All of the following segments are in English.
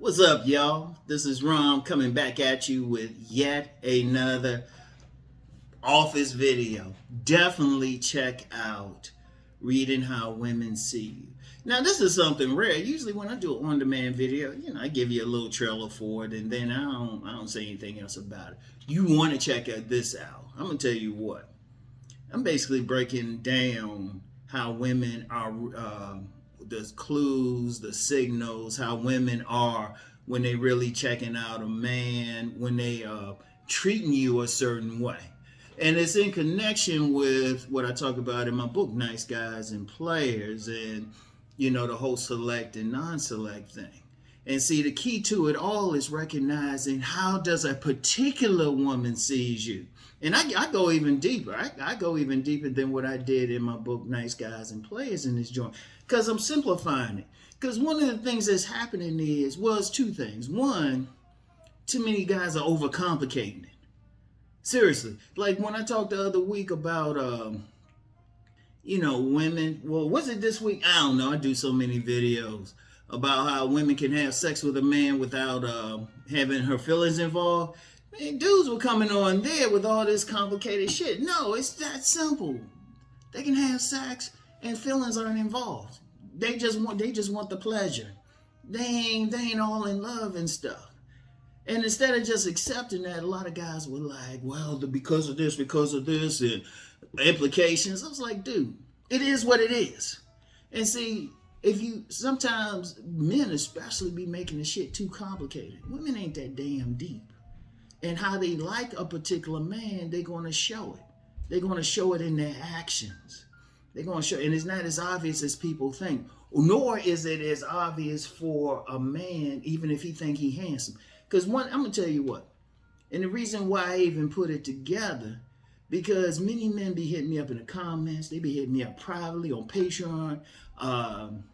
What's up, y'all? This is Rom coming back at you with yet another office video. Definitely check out Reading How Women See You. Now, this is something rare. Usually when I do an on-demand video, I give you a little trailer for it, and then I don't say anything else about it. You want to check this out. I'm going to tell you what. I'm basically breaking down how women are, the clues, the signals, how women are when they really checking out a man, when they treating you a certain way. And it's in connection with what I talk about in my book, Nice Guys and Players, and the whole select and non-select thing. And see, the key to it all is recognizing how does a particular woman sees you. And I go even deeper. I go even deeper than what I did in my book, Nice Guys and Players, in this joint. Because I'm simplifying it. Because one of the things that's happening is, well, it's two things. One, too many guys are overcomplicating it. Seriously. Like when I talked the other week about, women. Well, was it this week? I don't know. I do so many videos about how women can have sex with a man without having her feelings involved. Man, dudes were coming on there with all this complicated shit. No, it's that simple. They can have sex and feelings aren't involved. They just want the pleasure. They ain't all in love and stuff. And instead of just accepting that, a lot of guys were like, well, because of this, and implications. I was like, dude, it is what it is. And see, sometimes men especially be making the shit too complicated. Women ain't that damn deep. And how they like a particular man, they're going to show it. They're going to show it in their actions. They're going to show, and it's not as obvious as people think. Nor is it as obvious for a man, even if he think he handsome. Because I'm going to tell you what. And the reason why I even put it together, because many men be hitting me up in the comments. They be hitting me up privately on Patreon, on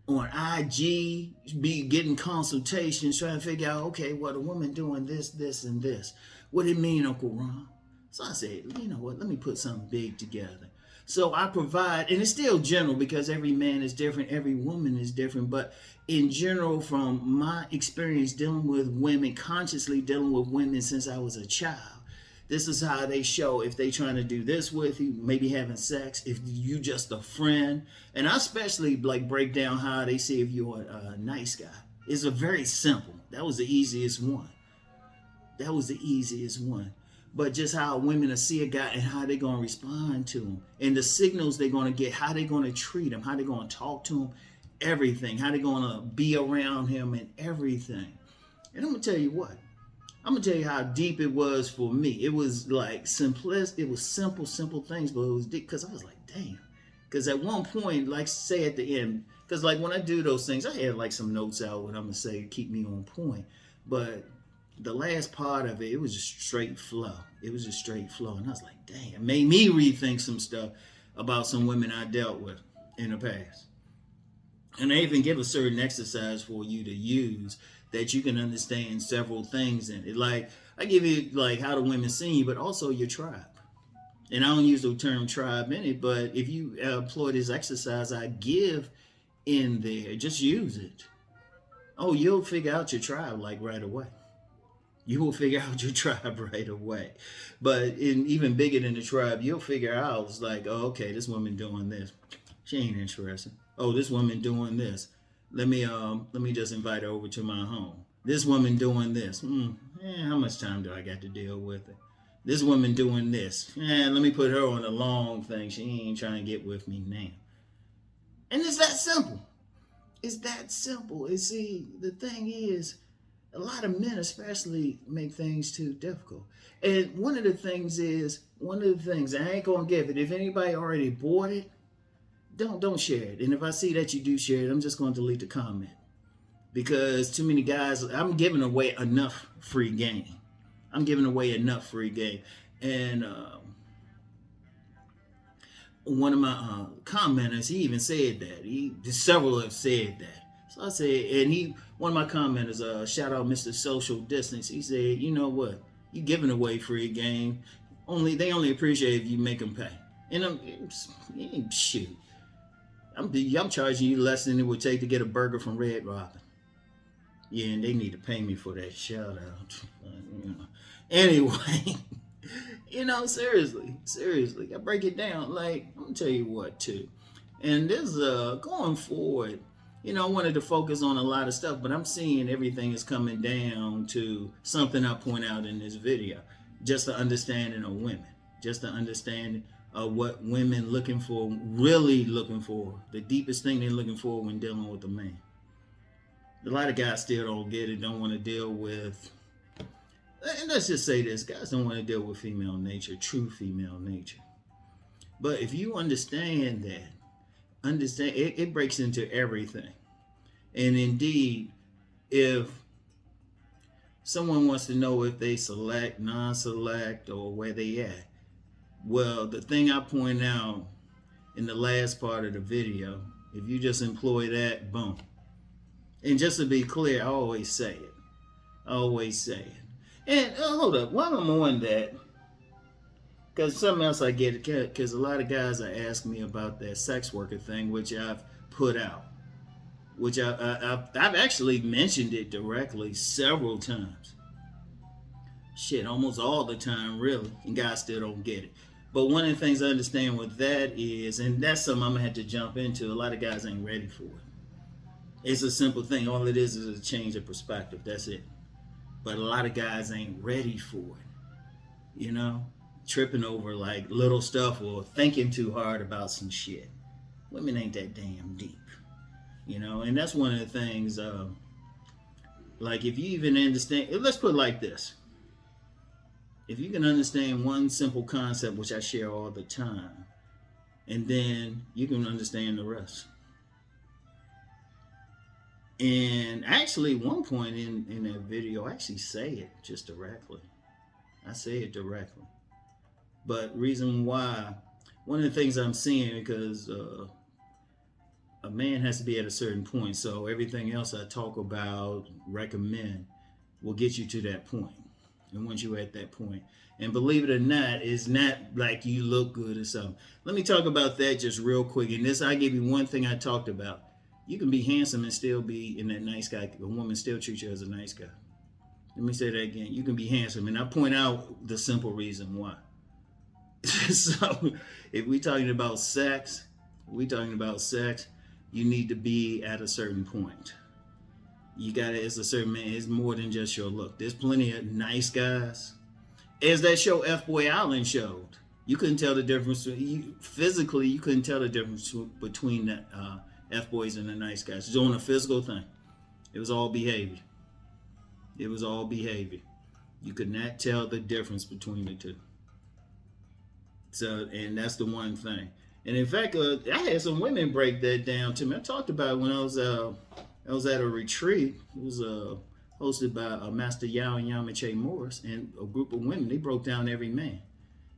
IG, be getting consultations, trying to figure out, okay, well, a woman doing this, this, and this. What do it mean, Uncle Ron? So I said, you know what, let me put something big together. So I provide, and it's still general because every man is different, every woman is different, but in general, from my experience dealing with women, consciously dealing with women since I was a child, this is how they show if they trying to do this with you, maybe having sex, if you just a friend. And I especially break down how they see if you're a nice guy. It's a very simple. That was the easiest one. But just how women will see a guy and how they're going to respond to him. And the signals they're going to get, how they're going to treat him, how they're going to talk to him, everything. How they're going to be around him and everything. And I'm going to tell you what. I'm going to tell you how deep it was for me. It was like simplistic. It was simple things, but it was deep because I was like, damn. Because at one point, like say at the end, because like when I do those things, I had like some notes out what I'm going to say to keep me on point. But the last part of it, it was just straight flow. And I was like, damn. It made me rethink some stuff about some women I dealt with in the past. And I even give a certain exercise for you to use that you can understand several things in it. Like, I give you like how the women see you, but also your tribe. And I don't use the term tribe in it, but if you employ this exercise I give in there, just use it. Oh, you'll figure out your tribe like right away. You will figure out your tribe right away. But even bigger than the tribe, you'll figure out, it's like, oh, okay, this woman doing this. She ain't interested. Oh, this woman doing this. Let me just invite her over to my home. This woman doing this. How much time do I got to deal with it? This woman doing this. Let me put her on a long thing. She ain't trying to get with me now. And it's that simple. And see, the thing is, a lot of men especially make things too difficult. And one of the things, I ain't gonna give it. If anybody already bought it, don't share it. And if I see that you do share it, I'm just gonna delete the comment. Because too many guys, I'm giving away enough free game. And one of my commenters, he even said that. Several have said that. So I said, and one of my commenters, shout out Mr. Social Distance, he said, you know what? You giving away free game. They only appreciate if you make them pay. And shoot. I'm charging you less than it would take to get a burger from Red Robin. Yeah, and they need to pay me for that shout out. You know. Anyway, seriously, I break it down. Like, I'm gonna tell you what too. And this going forward, I wanted to focus on a lot of stuff, but I'm seeing everything is coming down to something I point out in this video. Just the understanding of women. Just the understanding of what women looking for, really looking for. The deepest thing they're looking for when dealing with a man. A lot of guys still don't get it, don't want to deal with, and let's just say this, guys don't want to deal with female nature, true female nature. But if you understand that, it breaks into everything. And indeed, if someone wants to know if they select, non-select, or where they at, well, the thing I point out in the last part of the video, if you just employ that, boom. And just to be clear, I always say it. And hold up, while I'm on that, because something else I get, because a lot of guys are asking me about that sex worker thing, which I've put out, which I've actually mentioned it directly several times. Shit, almost all the time, really, and guys still don't get it. But one of the things I understand with that is, and that's something I'm gonna have to jump into, a lot of guys ain't ready for it. It's a simple thing. All it is a change of perspective. That's it. But a lot of guys ain't ready for it. Tripping over like little stuff or thinking too hard about some shit. Women ain't that damn deep. And that's one of the things, like if you even understand, let's put it like this. If you can understand one simple concept, which I share all the time, and then you can understand the rest. And actually, one point in that video, I actually say it just directly. I say it directly. But reason why, one of the things I'm seeing, because a man has to be at a certain point. So everything else I talk about, recommend, will get you to that point. And once you're at that point, and believe it or not, it's not like you look good or something. Let me talk about that just real quick. And this, I give you one thing I talked about. You can be handsome and still be in that nice guy. A woman still treats you as a nice guy. Let me say that again. You can be handsome. And I point out the simple reason why. So if we're talking about sex, you need to be at a certain point. It's a certain man. It's more than just your look. There's plenty of nice guys. As that show F-Boy Island showed, you couldn't tell the difference. Physically, you couldn't tell the difference between the F-boys and the nice guys. It's on a physical thing. It was all behavior. You could not tell the difference between the two. So, and that's the one thing. And in fact, I had some women break that down to me. I talked about it when I was at a retreat. It was hosted by Master Yao and Yamache Morris, and a group of women. They broke down every man.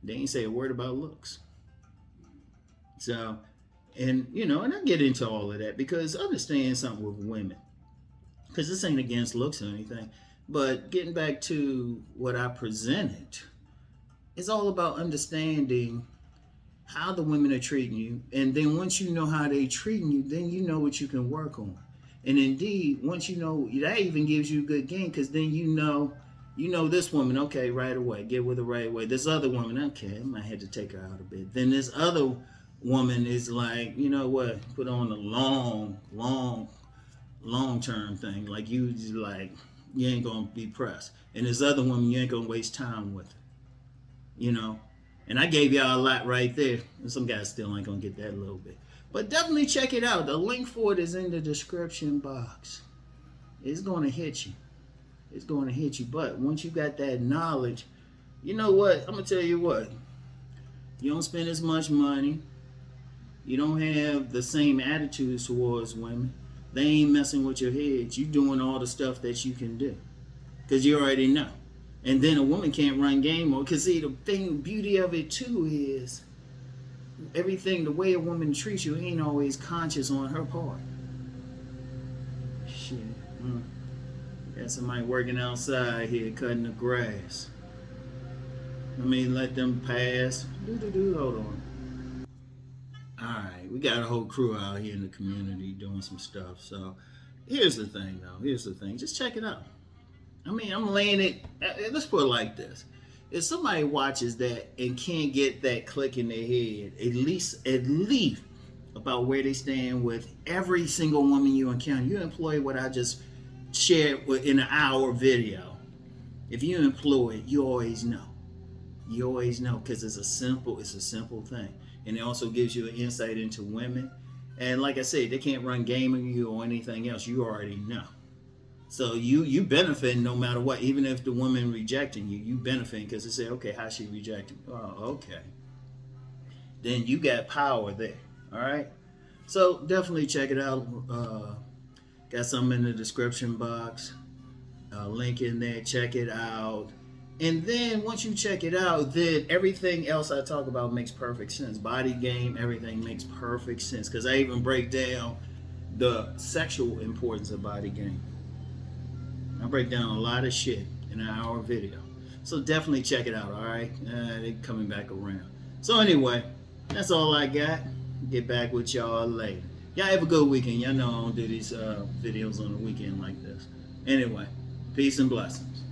They ain't say a word about looks. So, and I get into all of that because understand something with women, because this ain't against looks or anything, but getting back to what I presented, it's all about understanding how the women are treating you, and then once you know how they treating you, then you know what you can work on. And indeed, once you know, that even gives you a good game, because then you know this woman, okay, right away, get with her right away. This other woman, okay, I might have to take her out a bit. Then this other woman is like, you know what, put on a long-term thing. Like you ain't gonna be pressed. And this other woman, you ain't gonna waste time with. And I gave y'all a lot right there. And some guys still ain't gonna get that a little bit. But definitely check it out. The link for it is in the description box. It's gonna hit you. But once you got that knowledge, you know what? I'm gonna tell you what. You don't spend as much money. You don't have the same attitudes towards women. They ain't messing with your head. You doing all the stuff that you can do, because you already know. And then a woman can't run game on. Because see, the beauty of it too is everything, the way a woman treats you ain't always conscious on her part. Shit. Got somebody working outside here cutting the grass. Let them pass. Hold on. Alright, we got a whole crew out here in the community doing some stuff. So Here's the thing, though. Here's the thing. Just check it out. I mean, I'm laying it. Let's put it like this: if somebody watches that and can't get that click in their head, at least about where they stand with every single woman you encounter, you employ what I just shared in an hour video. If you employ it, you always know. You always know because it's a simple thing, and it also gives you an insight into women. And like I said, they can't run game on you or anything else. You already know. So you benefit no matter what. Even if the woman rejecting you, you benefit because they say, okay, how's she rejecting? Oh, okay. Then you got power there. All right. So definitely check it out. Got something in the description box. Link in there. Check it out. And then once you check it out, then everything else I talk about makes perfect sense. Body game, everything makes perfect sense. Because I even break down the sexual importance of body game. I break down a lot of shit in an hour video. So definitely check it out, all right? They're coming back around. So anyway, that's all I got. Get back with y'all later. Y'all have a good weekend. Y'all know I don't do these videos on the weekend like this. Anyway, peace and blessings.